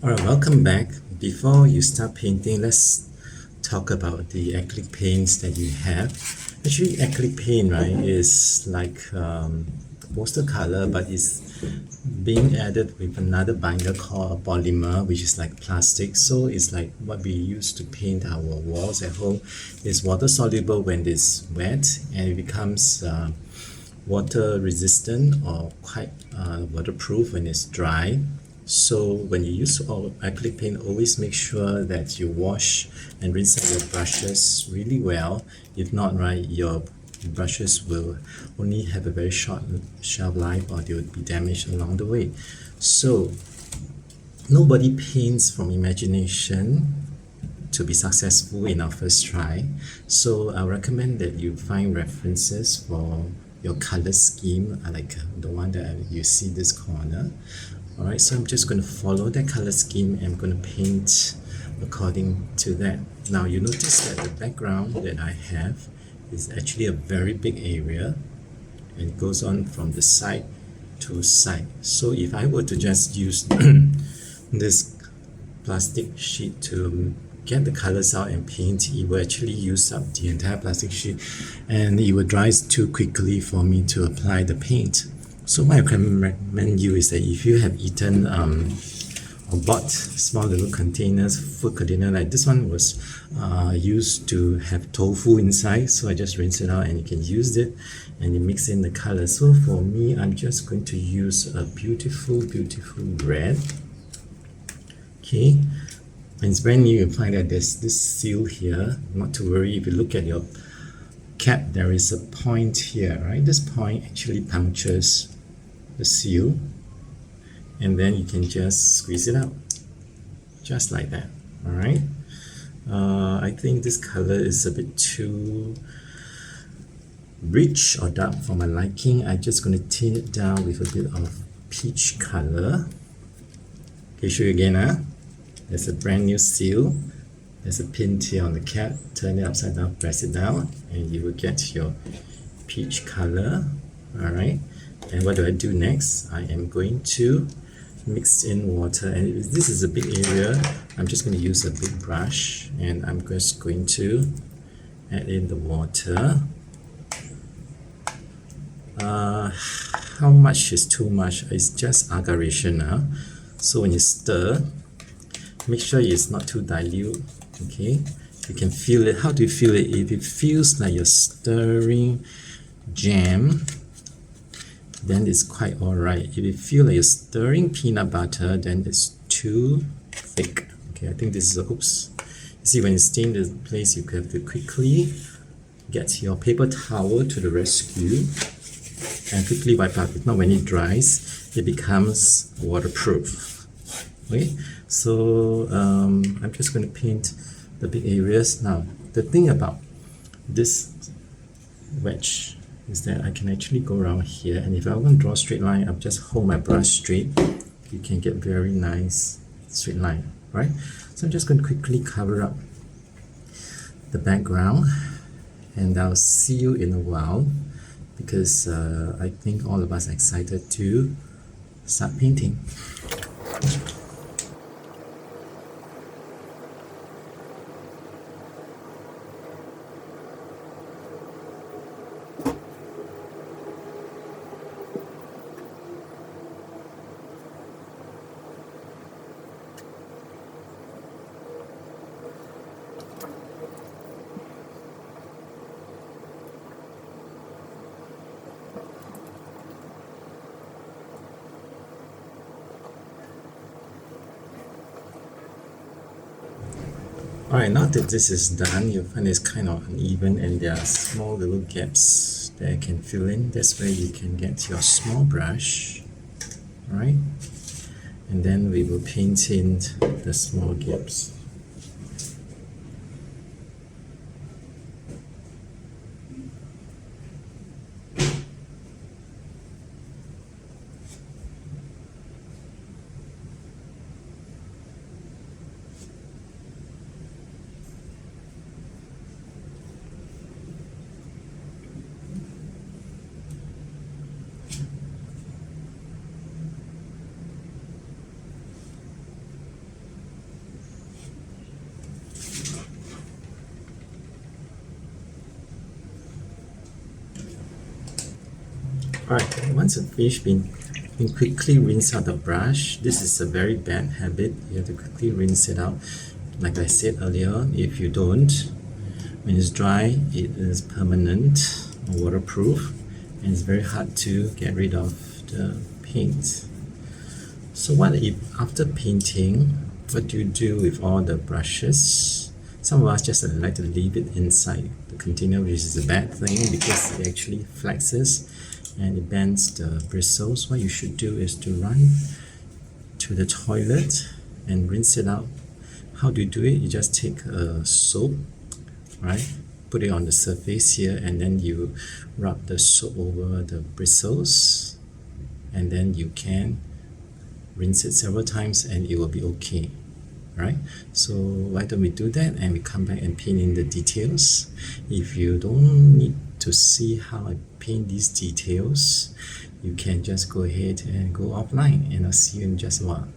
Alright, welcome back. Before you start painting, let's talk about the acrylic paints that you have. Actually, acrylic paint, right, is like watercolor, but it's being added with another binder called a polymer, which is like plastic. So it's like what we use to paint our walls at home. It's water soluble when it's wet, and it becomes water resistant or quite waterproof when it's dry. So when you use acrylic paint, always make sure that you wash and rinse out your brushes really well. If not, right, your brushes will only have a very short shelf life, or they will be damaged along the way. So nobody paints from imagination to be successful in our first try. So I recommend that you find references for your color scheme, like the one that you see this corner. Alright, so I'm just going to follow that color scheme and I'm going to paint according to that. Now you notice that the background that I have is actually a very big area, and it goes on from the side to side. So if I were to just use this plastic sheet to get the colors out and paint, it will actually use up the entire plastic sheet, and it will dry too quickly for me to apply the paint. So what I can recommend you is that if you have eaten or bought small little containers, food container, like this one was used to have tofu inside, so I just rinse it out and you can use it and you mix in the color. So for me, I'm just going to use a beautiful red. Okay, when it's brand new, you find that there's this seal here. Not to worry, if you look at your cap, there is a point here, right? This point actually punctures the seal, and then you can just squeeze it out just like that. All right, I think this color is a bit too rich or dark for my liking. I'm just going to tint it down with a bit of peach color. Okay, show you again. There's a brand new seal. There's a pin here on the cap. Turn it upside down, press it down, and you will get your peach color. All right, and what do I do next? I am going to mix in water, and this is a big area. I'm just going to use a big brush, and I'm just going to add in the water. How much is too much? It's just aggravation. So when you stir, make sure it's not too dilute. Okay, you can feel it. How do you feel it? If it feels like you're stirring jam, then it's quite alright. If you feel like you're stirring peanut butter, then it's too thick. Okay, I think this is oops. You see, when you stain the place, you have to quickly get your paper towel to the rescue and quickly wipe out. If not, when it dries, it becomes waterproof. Okay, so I'm just going to paint the big areas. Now, the thing about this wedge is that I can actually go around here, and if I want to draw a straight line, I'll just hold my brush straight. You can get very nice straight line, right? So I'm just going to quickly cover up the background, and I'll see you in a while, because I think all of us are excited to start painting. Alright, now that this is done, you'll find it's kind of uneven and there are small little gaps that I can fill in. That's where you can get your small brush, right? And then we will paint in the small gaps. Alright, once it's finished, quickly rinse out the brush. This is a very bad habit. You have to quickly rinse it out. Like I said earlier, if you don't, when it's dry, it is permanent, waterproof, and it's very hard to get rid of the paint. So what if after painting, what do you do with all the brushes? Some of us just like to leave it inside the container, which is a bad thing because it actually flexes and it bends the bristles. What you should do is to run to the toilet and rinse it out. How do you do it? You just take a soap, right? Put it on the surface here, and then you rub the soap over the bristles, and then you can rinse it several times and it will be okay. Right? So why don't we do that and we come back and paint in the details. If you don't need to see how I paint these details, you can just go ahead and go offline, and I'll see you in just a while.